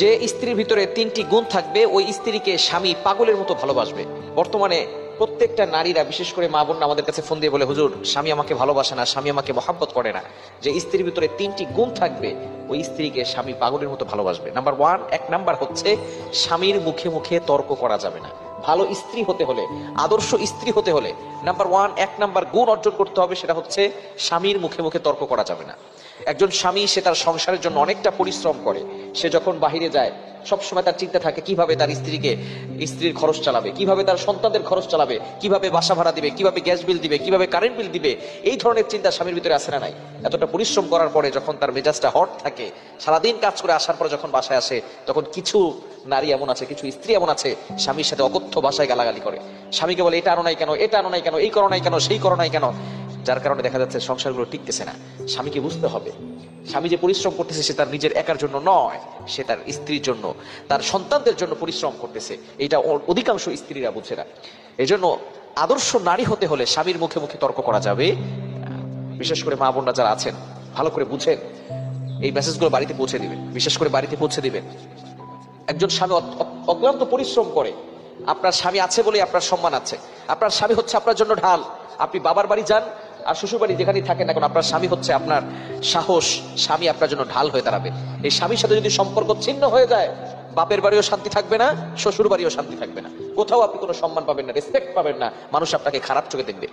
যে স্ত্রীর ভিতরে তিনটি গুণ থাকবে ওই স্ত্রীকে স্বামী পাগলের মতো ভালোবাসবে। বর্তমানে প্রত্যেকটা নারীরা, বিশেষ করে মা বোন আমাদের কাছে ফোন দিয়ে বলে, হুজুর স্বামী আমাকে ভালোবাসে না, স্বামী আমাকে মহাব্বত করে না। যে স্ত্রীর ভিতরে তিনটি গুণ থাকবে ওই স্ত্রীকে স্বামী পাগলের মতো ভালোবাসবে। নাম্বার ওয়ান, এক নাম্বার হচ্ছে স্বামীর মুখে মুখে তর্ক করা যাবে না। ভালো স্ত্রী হতে হলে, আদর্শ স্ত্রী হতে হলে নাম্বার ওয়ান, এক নাম্বার গুণ অর্জন করতে হবে, সেটা হচ্ছে স্বামীর মুখে মুখে তর্ক করা যাবে না। একজন স্বামী, সে তার সংসারের জন্য অনেকটা পরিশ্রম করে। সে যখন বাহিরে যায় সবসময় তার চিন্তা থাকে কিভাবে তার স্ত্রীর খরচ চালাবে, কিভাবে তার সন্তানদের খরচ চালাবে, কিভাবে বাসা ভাড়া দিবে, কিভাবে গ্যাস বিল দিবে, কিভাবে কারেন্ট বিল দিবে। এই ধরনের চিন্তা স্বামীর ভিতরে আসে না নাই? এতটা পরিশ্রম করার পরে যখন তার মেজাজটা হট থাকে, সারাদিন কাজ করে আসার পরে যখন বাসায় আসে, তখন কিছু নারী এমন আছে, কিছু স্ত্রী এমন আছে, স্বামীর সাথে অকথ্য ভাষায় গালাগালি করে। স্বামীকে বলে এটা আনো নাই কেন, এটা আনো নাই কেন, এই করো নাই কেন, সেই করো নাই কেন। যার কারণে দেখা যাচ্ছে সংসারগুলো টিকতেছে না। স্বামীকে বুঝতে হবে, স্বামী যে পরিশ্রম করতেছে সে তার নিজের একার জন্য নয়, সে তার স্ত্রীর জন্য, তার সন্তানদের জন্য পরিশ্রম করতেছে। এটা অধিকাংশ স্ত্রীরা বুঝে না। এই জন্য আদর্শ নারী হতে হলে স্বামীর মুখে মুখে তর্ক করা যাবে। বিশেষ করে মা বোনরা যারা আছেন, ভালো করে বুঝেন, এই মেসেজগুলো বাড়িতে পৌঁছে দিবেন, বিশেষ করে বাড়িতে পৌঁছে দিবেন। একজন স্বামী অক্লান্ত পরিশ্রম করে। আপনার স্বামী আছে বলে আপনার সম্মান আছে। আপনার স্বামী হচ্ছে আপনার জন্য ঢাল। আপনি বাবার বাড়ি যান আর শ্বশুর বাড়ি যেখানেই থাকেন এখন, আপনার স্বামী হচ্ছে আপনার সাহস। স্বামী আপনার জন্য ঢাল হয়ে দাঁড়াবে। এই স্বামীর সাথে যদি সম্পর্ক ছিন্ন হয়ে যায়, বাপের বাড়িও শান্তি থাকবে না, শ্বশুর বাড়িও শান্তি থাকবে না, কোথাও আপনি কোনো সম্মান পাবেন না, রেসপেক্ট পাবেন না। মানুষ আপনাকে খারাপ চোখে দেখবে,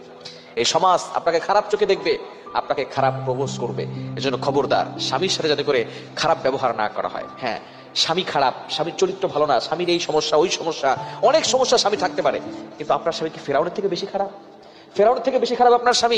এই সমাজ আপনাকে খারাপ চোখে দেখবে, আপনাকে খারাপ প্রপোজ করবে। এজন্য খবরদার, স্বামীর সাথে যাতে করে খারাপ ব্যবহার না করা হয়। হ্যাঁ, স্বামী খারাপ, স্বামীর চরিত্র ভালো না, স্বামীর এই সমস্যা ওই সমস্যা, অনেক সমস্যা স্বামী থাকতে পারে, কিন্তু আপনার স্বামী কি ফেরাউনের থেকে বেশি খারাপ? ফেরাউনের থেকে বেশি খারাপ আপনার স্বামী?